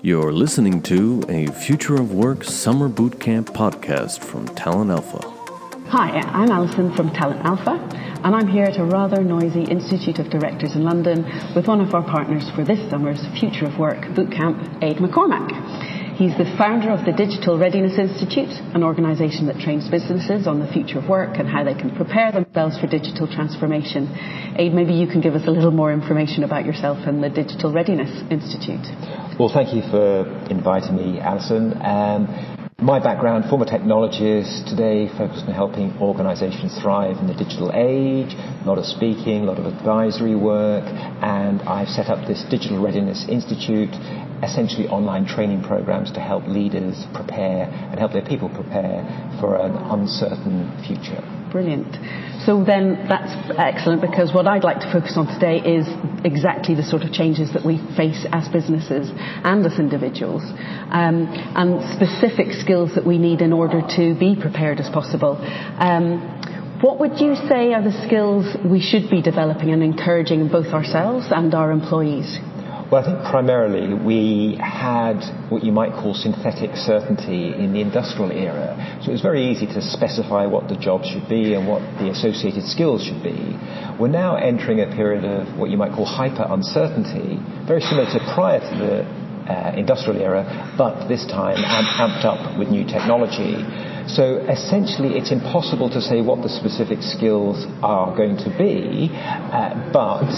You're listening to a Future of Work Summer Bootcamp podcast from Talent Alpha. Hi, I'm Alison from Talent Alpha, and I'm here at a rather noisy Institute of Directors in London with one of our partners for this summer's Future of Work Bootcamp, Ade McCormack. He's the founder of the Digital Readiness Institute, an organisation that trains businesses on the future of work and how they can prepare themselves for digital transformation. Ade, maybe you can give us a little more information about yourself and the Digital Readiness Institute. Well, thank you for inviting me, Alison. My background, former technologist, today focused on helping organisations thrive in the digital age, a lot of speaking, a lot of advisory work, and I've set up this Digital Readiness Institute, essentially online training programs to help leaders prepare and help their people prepare for an uncertain future. Brilliant. So then that's excellent, because what I'd like to focus on today is exactly the sort of changes that we face as businesses and as individuals, and specific skills that we need in order to be prepared as possible. What would you say are the skills we should be developing and encouraging in both ourselves and our employees? Well, I think primarily we had what you might call synthetic certainty in the industrial era. So it was very easy to specify what the job should be and what the associated skills should be. We're now entering a period of what you might call hyper uncertainty, very similar to prior to the industrial era, but this time amped up with new technology. So essentially it's impossible to say what the specific skills are going to be, but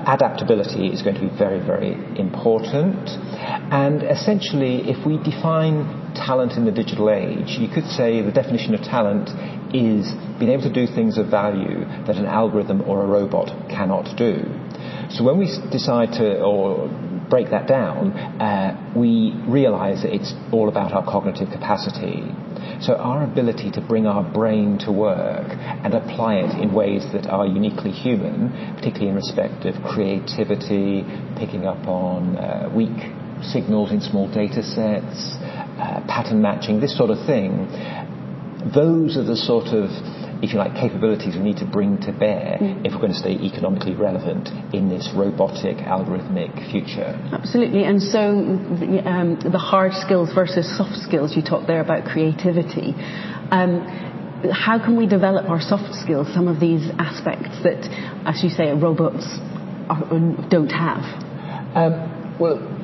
adaptability is going to be very, very important. And essentially if we define talent in the digital age, you could say the definition of talent is being able to do things of value that an algorithm or a robot cannot do. So when we decide to, or break that down, we realize that it's all about our cognitive capacity. So our ability to bring our brain to work and apply it in ways that are uniquely human, particularly in respect of creativity, picking up on weak signals in small data sets, pattern matching, this sort of thing, those are the sort of, if you like, capabilities we need to bring to bear if we're going to stay economically relevant in this robotic, algorithmic future. Absolutely. And so the hard skills versus soft skills, you talked there about creativity. How can we develop our soft skills, some of these aspects that, as you say, robots don't have? Well,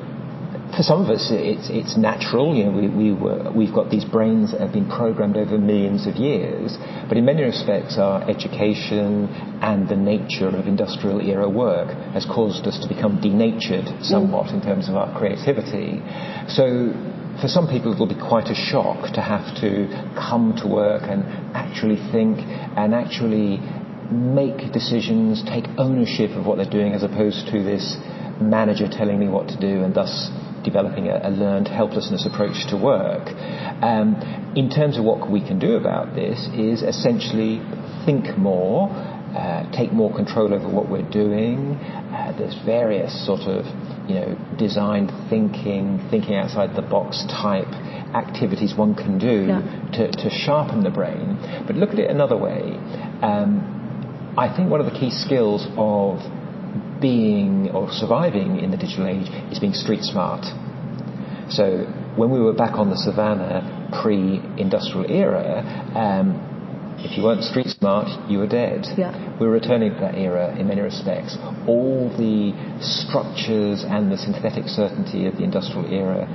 for some of us, it's natural. You know, we've got these brains that have been programmed over millions of years. But in many respects, our education and the nature of industrial era work has caused us to become denatured somewhat in terms of our creativity. So for some people, it will be quite a shock to have to come to work and actually think and actually make decisions, take ownership of what they're doing, as opposed to this manager telling me what to do and thus developing a learned helplessness approach to work. In terms of what we can do about this is essentially think more, take more control over what we're doing. There's various sort of, design thinking outside the box type activities one can do to sharpen the brain. But look at it another way. I think one of the key skills of being or surviving in the digital age is being street smart. So when we were back on the savannah pre-industrial era, if you weren't street smart, you were dead. We're returning to that era in many respects. All the structures and the synthetic certainty of the industrial era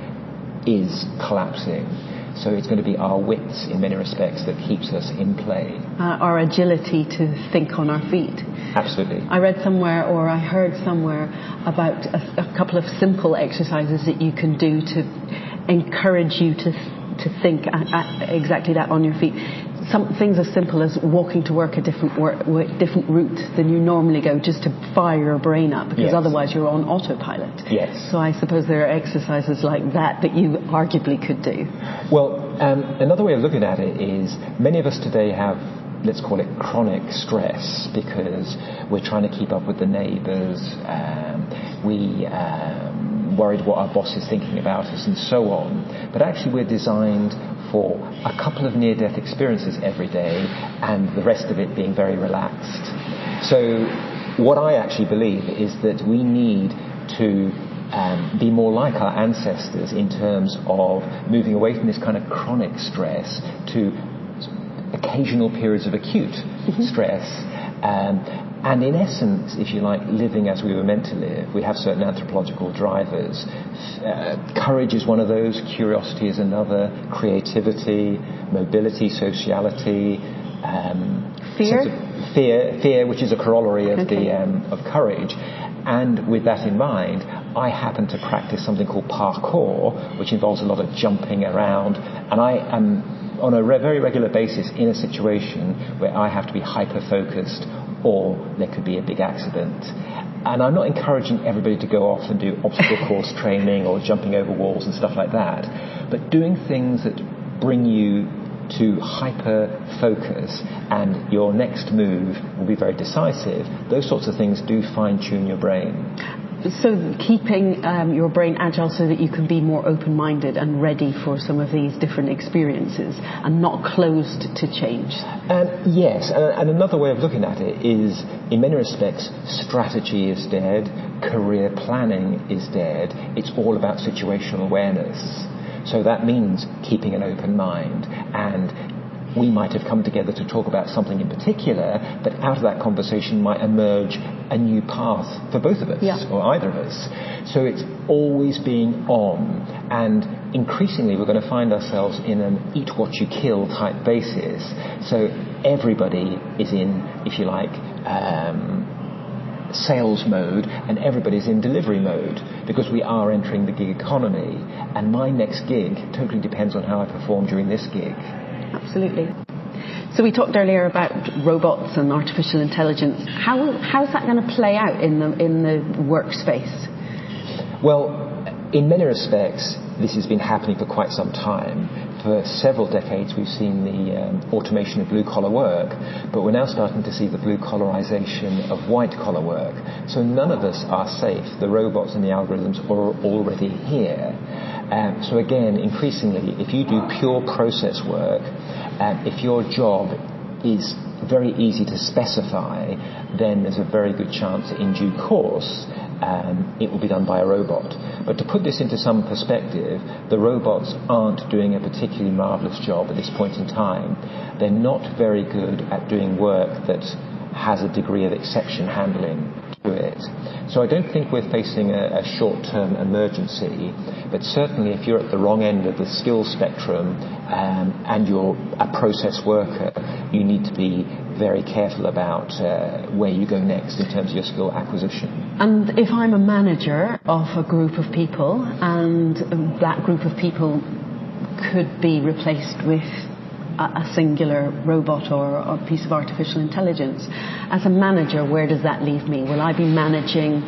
is collapsing. So it's going to be our wits in many respects that keeps us in play. Our agility to think on our feet. Absolutely. I read somewhere, or I heard somewhere, about a couple of simple exercises that you can do to encourage you to think exactly that on your feet. Some things as simple as walking to work a different route than you normally go, just to fire your brain up, because otherwise you're on autopilot. Yes. So I suppose there are exercises like that you arguably could do. Well, another way of looking at it is many of us today have, let's call it, chronic stress, because we're trying to keep up with the neighbours, we worried what our boss is thinking about us and so on. But actually we're designed for a couple of near-death experiences every day and the rest of it being very relaxed. So what I actually believe is that we need to be more like our ancestors in terms of moving away from this kind of chronic stress to occasional periods of acute stress. And in essence, if you like, living as we were meant to live. We have certain anthropological drivers. Courage is one of those, curiosity is another, creativity, mobility, sociality, fear, which is a corollary of of courage. And with that in mind, I happen to practice something called parkour, which involves a lot of jumping around, and I am on a very regular basis in a situation where I have to be hyper-focused or there could be a big accident. And I'm not encouraging everybody to go off and do obstacle course training or jumping over walls and stuff like that, but doing things that bring you to hyper-focus and your next move will be very decisive. Those sorts of things do fine-tune your brain. So keeping your brain agile so that you can be more open-minded and ready for some of these different experiences and not closed to change. Yes, and another way of looking at it is, in many respects, strategy is dead, career planning is dead. It's all about situational awareness. So that means keeping an open mind, and we might have come together to talk about something in particular, but out of that conversation might emerge a new path for both of us, or either of us. So it's always being on, and increasingly we're going to find ourselves in an eat what you kill type basis. So everybody is in, if you like, sales mode, and everybody's in delivery mode, because we are entering the gig economy, and my next gig totally depends on how I perform during this gig. Absolutely. So we talked earlier about robots and artificial intelligence. How's that going to play out in the workspace? Well, in many respects, this has been happening for quite some time. For several decades, we've seen the automation of blue-collar work, but we're now starting to see the blue-collarization of white-collar work. So none of us are safe. The robots and the algorithms are already here. So again, increasingly, if you do pure process work, if your job is very easy to specify, then there's a very good chance that in due course it will be done by a robot. But to put this into some perspective, the robots aren't doing a particularly marvellous job at this point in time. They're not very good at doing work that has a degree of exception handling to it. So I don't think we're facing a short-term emergency, but certainly if you're at the wrong end of the skill spectrum and you're a process worker, you need to be very careful about where you go next in terms of your skill acquisition. And if I'm a manager of a group of people, and that group of people could be replaced with a singular robot or a piece of artificial intelligence, as a manager, where does that leave me? Will I be managing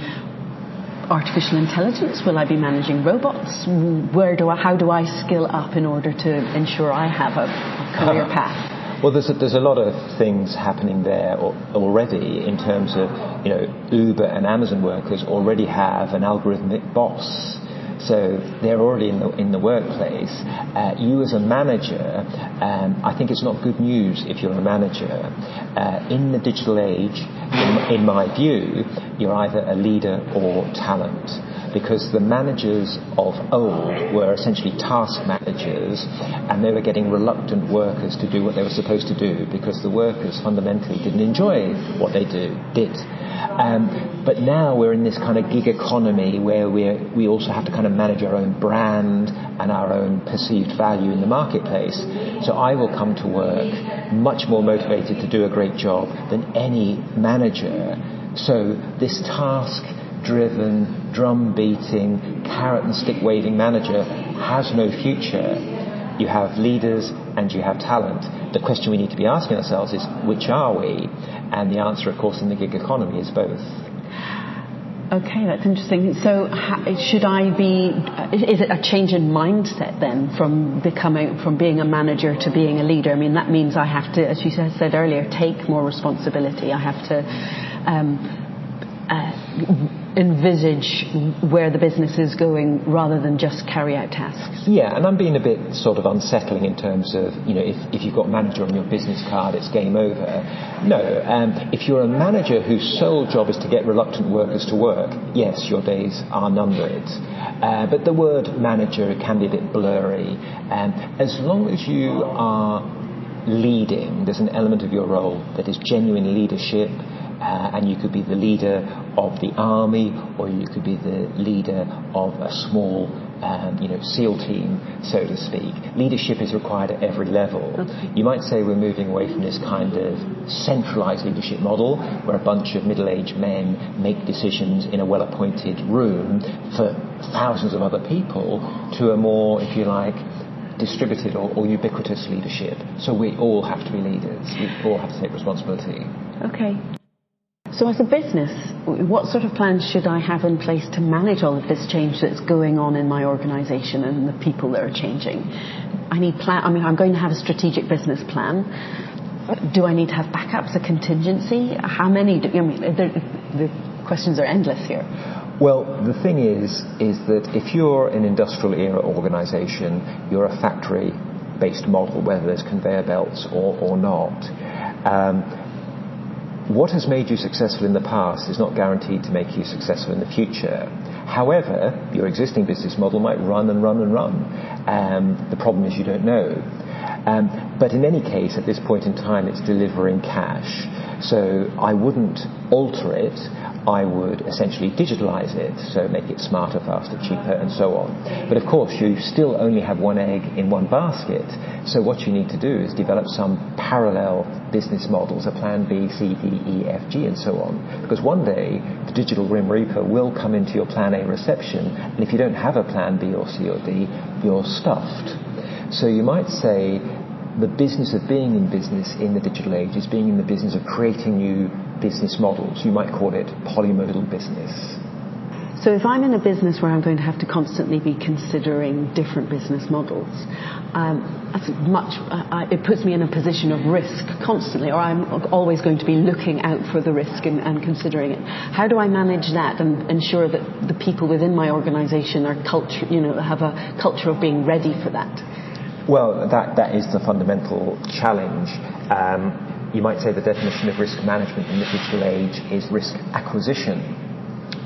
artificial intelligence? Will I be managing robots? How do I skill up in order to ensure I have a career path? Well, there's a lot of things happening there already in terms of, Uber and Amazon workers already have an algorithmic boss. So they're already in the workplace. You as a manager, I think it's not good news if you're a manager. In the digital age, in my view, you're either a leader or talent. Because the managers of old were essentially task managers, and they were getting reluctant workers to do what they were supposed to do because the workers fundamentally didn't enjoy what they did. But now we're in this kind of gig economy where we also have to kind of manage our own brand and our own perceived value in the marketplace. So I will come to work much more motivated to do a great job than any manager. So this task-driven, drum-beating, carrot and stick-waving manager has no future. You have leaders and you have talent. The question we need to be asking ourselves is, which are we? And the answer, of course, in the gig economy is both. Okay, that's interesting. So should I be, is it a change in mindset then from being a manager to being a leader? I mean, that means I have to, as you said earlier, take more responsibility. I have to envisage where the business is going rather than just carry out tasks. Yeah, and I'm being a bit sort of unsettling in terms of, if you've got manager on your business card, it's game over. No, if you're a manager whose sole job is to get reluctant workers to work, yes, your days are numbered. But the word manager can be a bit blurry. As long as you are leading, there's an element of your role that is genuine leadership, and you could be the leader of the army, or you could be the leader of a small SEAL team, so to speak. Leadership is required at every level. You might say we're moving away from this kind of centralized leadership model where a bunch of middle-aged men make decisions in a well-appointed room for thousands of other people, to a more, if you like, distributed or ubiquitous leadership. So we all have to be leaders. We all have to take responsibility. Okay. So as a business, what sort of plans should I have in place to manage all of this change that's going on in my organisation and the people that are changing? I'm going to have a strategic business plan. Do I need to have backups, a contingency? How many? The questions are endless here. Well, the thing is that if you're an industrial era organisation, you're a factory-based model, whether there's conveyor belts or not. What has made you successful in the past is not guaranteed to make you successful in the future. However, your existing business model might run and run and run. The problem is you don't know. But in any case, at this point in time, it's delivering cash. So I wouldn't alter it. I would essentially digitalize it, so make it smarter, faster, cheaper, and so on. But of course, you still only have one egg in one basket. So what you need to do is develop some parallel business models, a plan B, C, D, E, F, G, and so on. Because one day, the digital Grim Reaper will come into your plan A reception, and if you don't have a plan B or C or D, you're stuffed. So you might say the business of being in business in the digital age is being in the business of creating new business models. You might call it polymodal business. So if I'm in a business where I'm going to have to constantly be considering different business models, it puts me in a position of risk constantly, or I'm always going to be looking out for the risk and considering it. How do I manage that and ensure that the people within my organisation are have a culture of being ready for that? Well, that is the fundamental challenge. You might say the definition of risk management in the digital age is risk acquisition.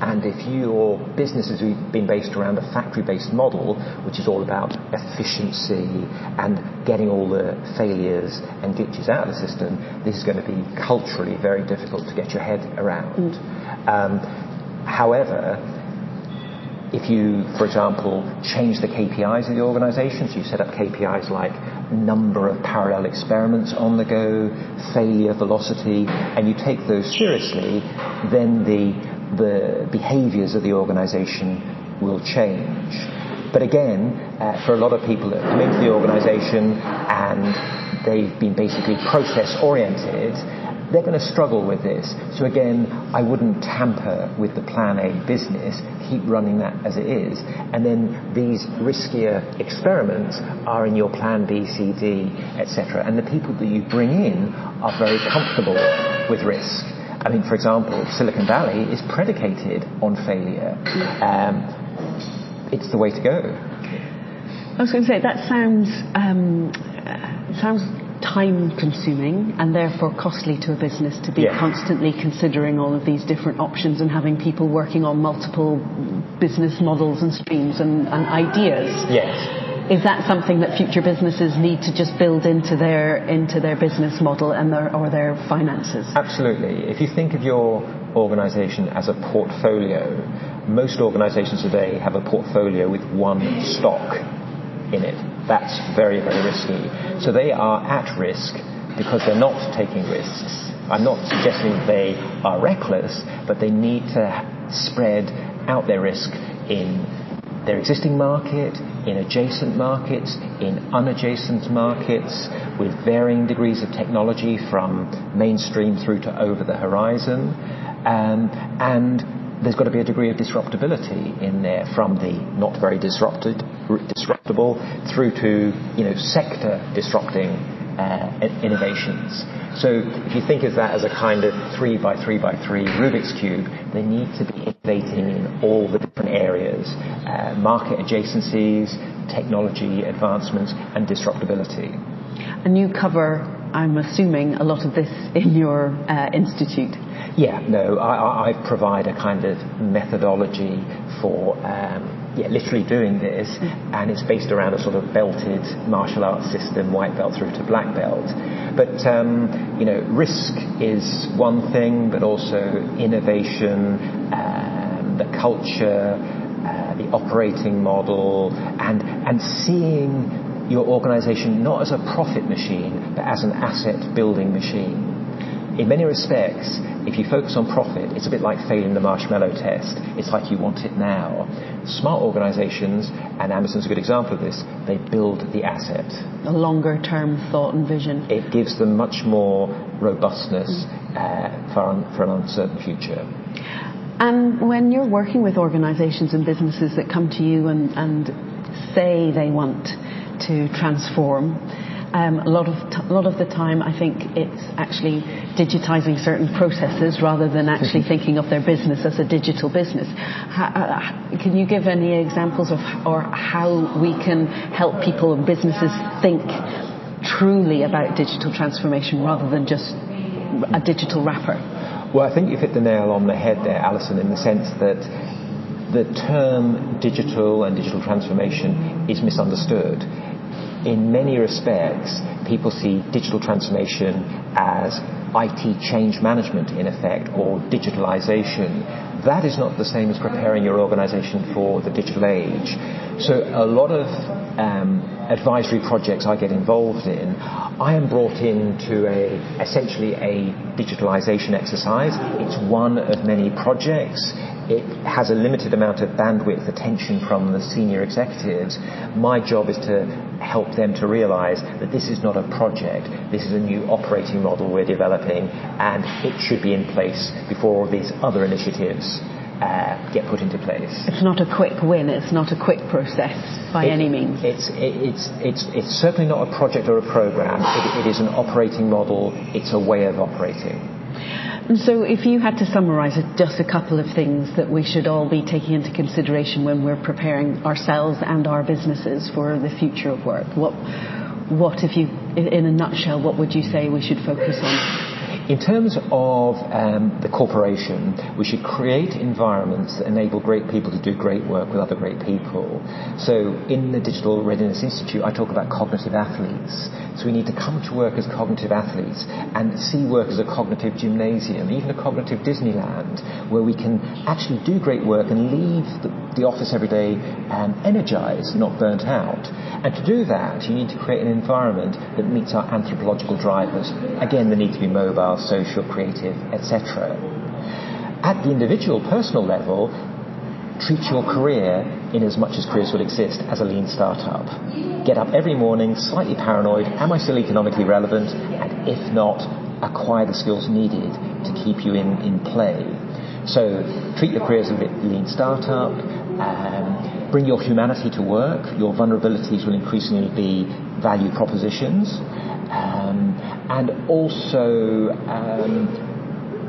And if your business has been based around a factory-based model, which is all about efficiency and getting all the failures and glitches out of the system, this is going to be culturally very difficult to get your head around. However, if you, for example, change the KPIs of the organisation, so you set up KPIs like number of parallel experiments on the go, failure velocity, and you take those seriously, then the behaviours of the organisation will change. But again, for a lot of people that come into the organisation and they've been basically process-oriented, they're going to struggle with this. So again, I wouldn't tamper with the plan A business, keep running that as it is, and then these riskier experiments are in your plan B, C, D, etc. And the people that you bring in are very comfortable with risk. I mean, for example, Silicon Valley is predicated on failure. It's the way to go. I was going to say, that sounds time-consuming and therefore costly to a business to be constantly considering all of these different options and having people working on multiple business models and streams and ideas. Yes. Is that something that future businesses need to just build into their business model and their finances? Absolutely. If you think of your organisation as a portfolio, most organisations today have a portfolio with one stock in it. That's very, very risky. So they are at risk because they're not taking risks. I'm not suggesting they are reckless, but they need to spread out their risk in their existing market, in adjacent markets, in unadjacent markets, with varying degrees of technology from mainstream through to over the horizon. And there's got to be a degree of disruptability in there, from the not very disruptable through to sector disrupting innovations. So if you think of that as a kind of 3 by 3 by 3 Rubik's Cube, they need to be innovating in all the different areas, market adjacencies, technology advancements, and disruptability. And you cover, I'm assuming, a lot of this in your institute. Yeah, no, I provide a kind of methodology for literally doing this, and it's based around a sort of belted martial arts system, white belt through to black belt. But risk is one thing, but also innovation, the culture, the operating model, and seeing your organization not as a profit machine, but as an asset building machine. In many respects, if you focus on profit, it's a bit like failing the marshmallow test. It's like you want it now. Smart organizations, and Amazon's a good example of this, they build the asset. A longer term thought and vision. It gives them much more robustness for an uncertain future. And when you're working with organizations and businesses that come to you and say they want to transform, a lot of the time I think it's actually digitizing certain processes rather than actually thinking of their business as a digital business. Can you give any examples of or how we can help people and businesses think truly about digital transformation rather than just a digital wrapper? Well, I think you've hit the nail on the head there, Alison, in the sense that the term digital and digital transformation is misunderstood. In many respects, people see digital transformation as IT change management, in effect, or digitalization. That is not the same as preparing your organization for the digital age. So a lot of advisory projects I get involved in, I am brought into essentially a digitalization exercise. It's one of many projects. It has a limited amount of bandwidth, attention from the senior executives. My job is to help them to realize that this is not a project. This is a new operating model we're developing, and it should be in place before all these other initiatives get put into place. It's not a quick win. It's not a quick process by any means. It's certainly not a project or a program. It is an operating model. It's a way of operating. And so if you had to summarise just a couple of things that we should all be taking into consideration when we're preparing ourselves and our businesses for the future of work, what if you, in a nutshell, what would you say we should focus on? In terms of the corporation, we should create environments that enable great people to do great work with other great people. So in the Digital Readiness Institute, I talk about cognitive athletes. So we need to come to work as cognitive athletes and see work as a cognitive gymnasium, even a cognitive Disneyland, where we can actually do great work and leave the office every day energized, not burnt out. And to do that, you need to create an environment that meets our anthropological drivers. Again, they need to be mobile, social, creative, etc. At the individual, personal level, treat your career, in as much as careers will exist, as a lean startup. Get up every morning, slightly paranoid, am I still economically relevant? And if not, acquire the skills needed to keep you in play. So treat your career as a lean startup, bring your humanity to work. Your vulnerabilities will increasingly be value propositions. And also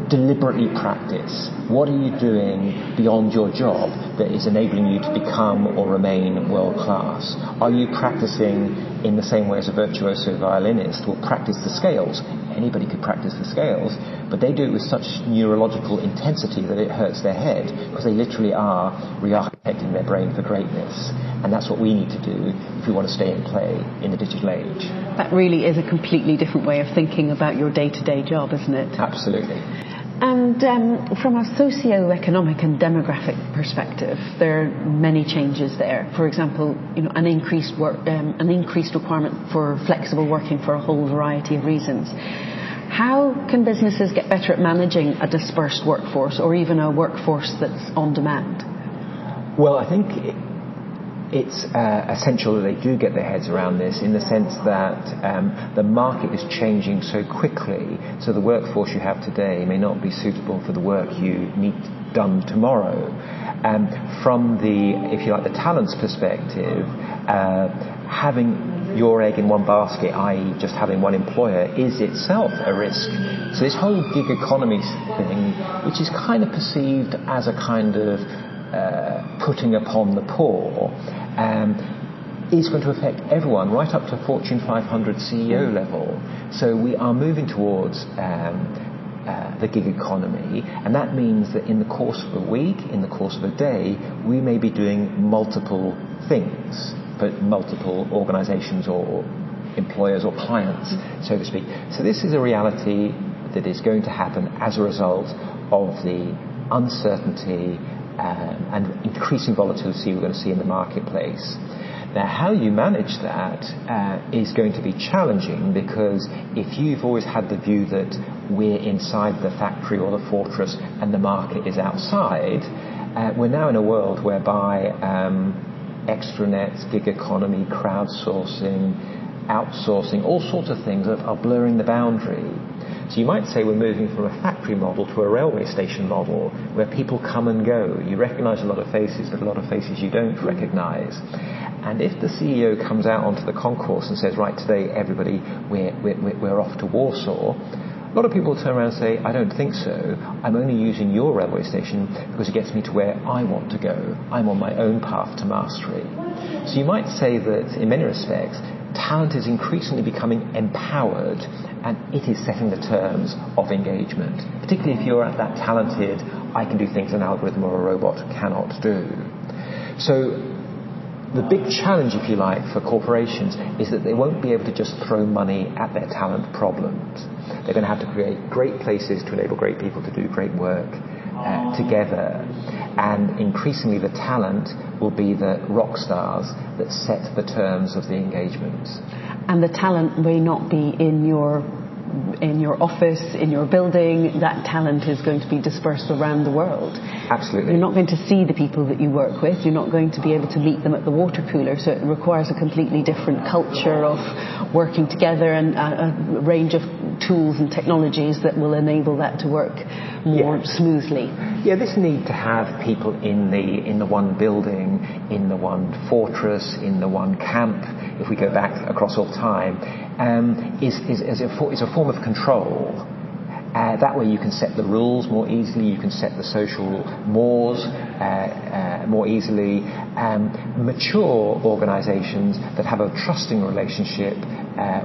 deliberately practice. What are you doing beyond your job that is enabling you to become or remain world class? Are you practicing in the same way as a virtuoso violinist will practice the scales? Anybody could practice the scales, but they do it with such neurological intensity that it hurts their head, because they literally are re-architecting their brain for greatness. And that's what we need to do if we want to stay in play in the digital age. That really is a completely different way of thinking about your day-to-day job, isn't it? Absolutely. And from a socio-economic and demographic perspective, there are many changes there. For example, an increased requirement for flexible working for a whole variety of reasons. How can businesses get better at managing a dispersed workforce, or even a workforce that's on demand? Well, I think it's essential that they do get their heads around this, in the sense that the market is changing so quickly, so the workforce you have today may not be suitable for the work you need done tomorrow. From the, if you like, the talents perspective, having your egg in one basket, i.e. just having one employer, is itself a risk. So this whole gig economy thing, which is kind of perceived as a kind of putting upon the poor, is going to affect everyone, right up to Fortune 500 CEO level. So we are moving towards the gig economy, and that means that in the course of a week, in the course of a day, we may be doing multiple things, but multiple organizations or employers or clients, so to speak. So this is a reality that is going to happen as a result of the uncertainty and increasing volatility we're going to see in the marketplace. Now, how you manage that is going to be challenging, because if you've always had the view that we're inside the factory or the fortress and the market is outside, we're now in a world whereby extranets, gig economy, crowdsourcing, outsourcing, all sorts of things are blurring the boundary. So you might say we're moving from a factory model to a railway station model where people come and go. You recognize a lot of faces, but a lot of faces you don't recognize. And if the CEO comes out onto the concourse and says, right, today everybody, we're off to Warsaw, a lot of people turn around and say, I don't think so. I'm only using your railway station because it gets me to where I want to go. I'm on my own path to mastery. So you might say that, in many respects, talent is increasingly becoming empowered, and it is setting the terms of engagement. Particularly if you're that talented, I can do things an algorithm or a robot cannot do. So the big challenge, if you like, for corporations is that they won't be able to just throw money at their talent problems. They're going to have to create great places to enable great people to do great work together. And increasingly the talent will be the rock stars that set the terms of the engagement. And the talent may not be in your office, in your building. That talent is going to be dispersed around the world. Absolutely. You're not going to see the people that you work with. You're not going to be able to meet them at the water cooler. So it requires a completely different culture of working together and a range of tools and technologies that will enable that to work more smoothly. Yeah, this need to have people in the one building, in the one fortress, in the one camp, if we go back across all time, is a form of control. That way you can set the rules more easily, you can set the social mores more easily. Mature organizations that have a trusting relationship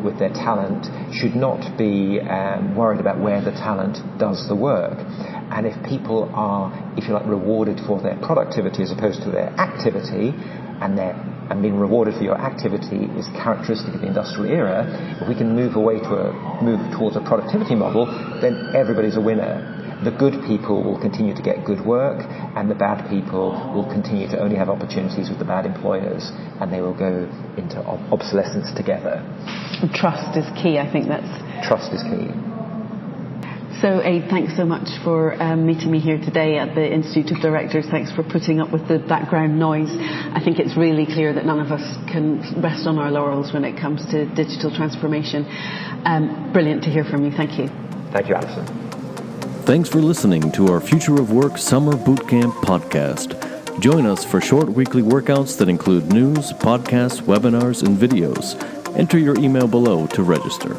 with their talent should not be worried about where the talent does the work. And if people are, if you like, rewarded for their productivity as opposed to their activity, and being rewarded for your activity is characteristic of the industrial era, if we can move towards a productivity model, then everybody's a winner. The good people will continue to get good work, and the bad people will continue to only have opportunities with the bad employers, and they will go into obsolescence together. Trust is key. I think trust is key. So, Ade, thanks so much for meeting me here today at the Institute of Directors. Thanks for putting up with the background noise. I think it's really clear that none of us can rest on our laurels when it comes to digital transformation. Brilliant to hear from you. Thank you. Thank you, Alison. Thanks for listening to our Future of Work Summer Bootcamp podcast. Join us for short weekly workouts that include news, podcasts, webinars, and videos. Enter your email below to register.